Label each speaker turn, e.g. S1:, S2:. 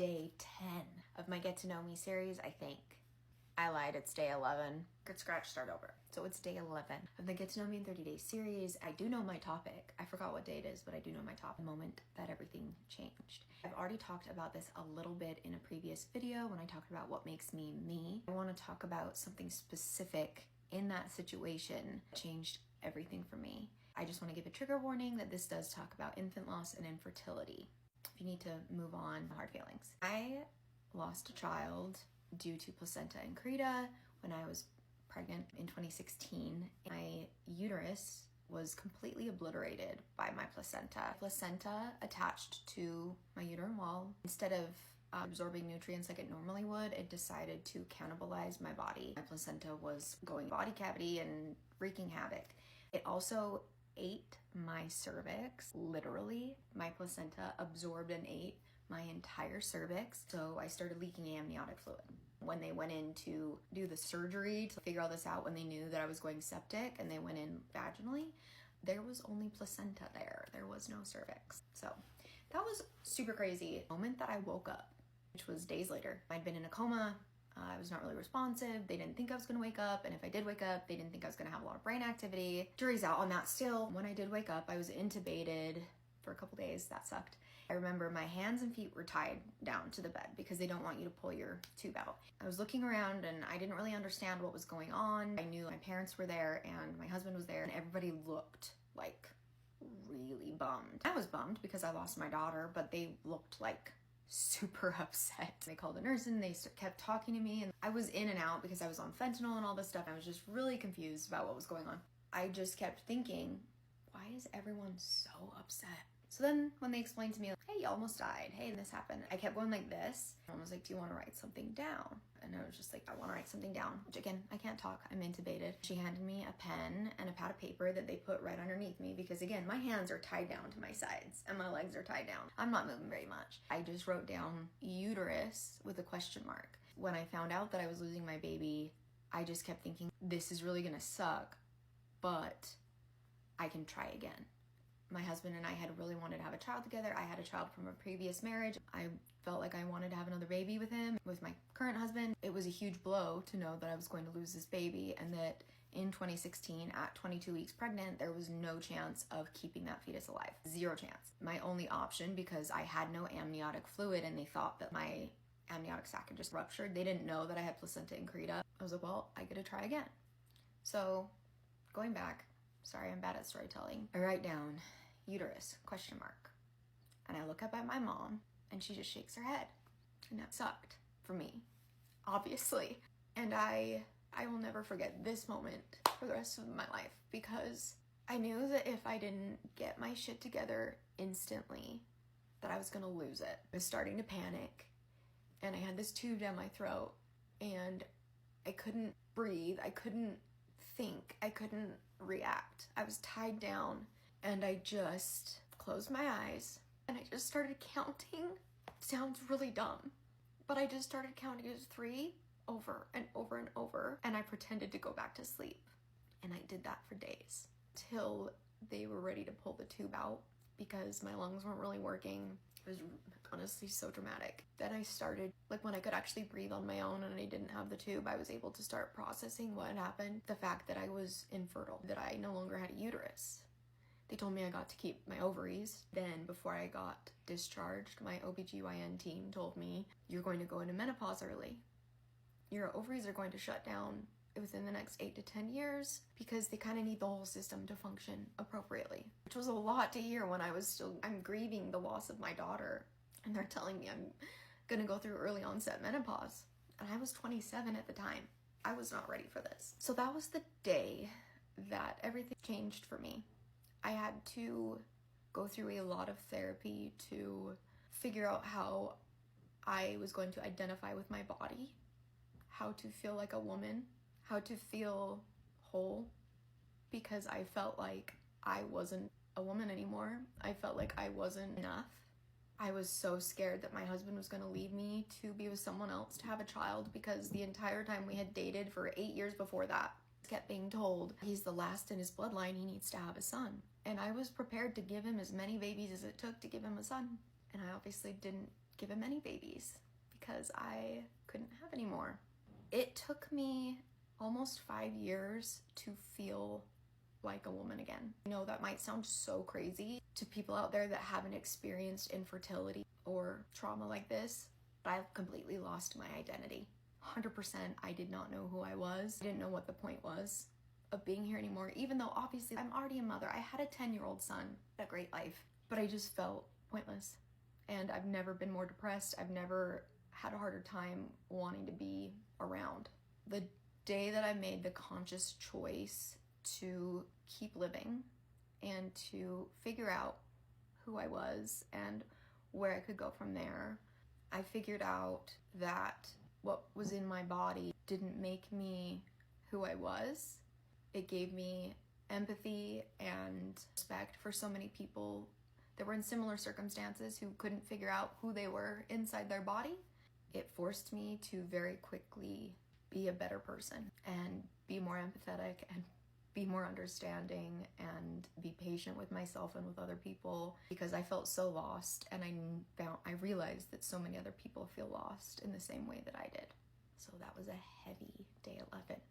S1: day 10 of my Get to Know Me series, I think. I lied, it's day 11. Good scratch, start over. So it's day 11 of the Get to Know Me in 30 Days series. I do know my topic. I forgot what day it is, but I do know my topic. The moment that everything changed. I've already talked about this a little bit in a previous video when I talked about what makes me me. I want to talk about something specific in that situation that changed everything for me. I just want to give a trigger warning that this does talk about infant loss and infertility. If you need to move on, hard feelings. I lost a child due to placenta increta when I was pregnant in 2016. My uterus was completely obliterated by my placenta. Placenta attached to my uterine wall. Instead of absorbing nutrients like it normally would, it decided to cannibalize my body. My placenta was going body cavity and wreaking havoc. It also ate my cervix. Literally, my placenta absorbed and ate my entire cervix. So I started leaking amniotic fluid. When they went in to do the surgery to figure all this out, when they knew that I was going septic and they went in vaginally, there was only placenta there. There was no cervix. So that was super crazy. The moment that I woke up, which was days later, I'd been in a coma. I was not really responsive. They didn't think I was gonna wake up. And if I did wake up, they didn't think I was gonna have a lot of brain activity. Jury's out on that still. When I did wake up, I was intubated for a couple days. That sucked. I remember my hands and feet were tied down to the bed because they don't want you to pull your tube out. I was looking around and I didn't really understand what was going on. I knew my parents were there and my husband was there and everybody looked like really bummed. I was bummed because I lost my daughter, but they looked like super upset. They called the nurse and they kept talking to me and I was in and out because I was on fentanyl and all this stuff. I was just really confused about what was going on. I just kept thinking, why is everyone so upset? So then when they explained to me, like, hey, you almost died. Hey, this happened. I kept going like this. I was like, do you want to write something down? And I was just like, I want to write something down. Which again, I can't talk. I'm intubated. She handed me a pen and a pad of paper that they put right underneath me because again, my hands are tied down to my sides and my legs are tied down. I'm not moving very much. I just wrote down uterus with a question mark. When I found out that I was losing my baby, I just kept thinking, this is really gonna suck, but I can try again. My husband and I had really wanted to have a child together. I had a child from a previous marriage. I felt like I wanted to have another baby with him. With my current husband, it was a huge blow to know that I was going to lose this baby and that in 2016, at 22 weeks pregnant, there was no chance of keeping that fetus alive. Zero chance. My only option, because I had no amniotic fluid and they thought that my amniotic sac had just ruptured, they didn't know that I had placenta increta. I was like, well, I gotta try again. So going back, sorry, I'm bad at storytelling. I write down uterus, question mark. And I look up at my mom and she just shakes her head. And that sucked for me, obviously. And I will never forget this moment for the rest of my life because I knew that if I didn't get my shit together instantly, that I was gonna lose it. I was starting to panic and I had this tube down my throat and I couldn't breathe. I couldn't think. I couldn't react. I was tied down. And I just closed my eyes and I just started counting. Sounds really dumb, but I just started counting as 3 over and over and over. And I pretended to go back to sleep. And I did that for days till they were ready to pull the tube out because my lungs weren't really working. It was honestly so dramatic. Then I started, like when I could actually breathe on my own and I didn't have the tube, I was able to start processing what had happened. The fact that I was infertile, that I no longer had a uterus. They told me I got to keep my ovaries. Then before I got discharged, my OBGYN team told me, you're going to go into menopause early. Your ovaries are going to shut down within the next 8 to 10 years because they kind of need the whole system to function appropriately. Which was a lot to hear when I'm grieving the loss of my daughter. And they're telling me I'm gonna go through early onset menopause. And I was 27 at the time. I was not ready for this. So that was the day that everything changed for me. I had to go through a lot of therapy to figure out how I was going to identify with my body, how to feel like a woman, how to feel whole, because I felt like I wasn't a woman anymore. I felt like I wasn't enough. I was so scared that my husband was going to leave me to be with someone else to have a child because the entire time we had dated for 8 years before that, kept being told he's the last in his bloodline, he needs to have a son. And I was prepared to give him as many babies as it took to give him a son. And I obviously didn't give him any babies because I couldn't have any more. It took me almost 5 years to feel like a woman again. I know that might sound so crazy to people out there that haven't experienced infertility or trauma like this, but I completely lost my identity. 100%, I did not know who I was. I didn't know what the point was of being here anymore, even though obviously I'm already a mother. I had a 10-year-old son, a great life, but I just felt pointless. And I've never been more depressed. I've never had a harder time wanting to be around. The day that I made the conscious choice to keep living and to figure out who I was and where I could go from there, I figured out that what was in my body didn't make me who I was. It gave me empathy and respect for so many people that were in similar circumstances who couldn't figure out who they were inside their body. It forced me to very quickly be a better person and be more empathetic and be more understanding and be patient with myself and with other people, because I felt so lost, and I realized that so many other people feel lost in the same way that I did. So that was a heavy day 11.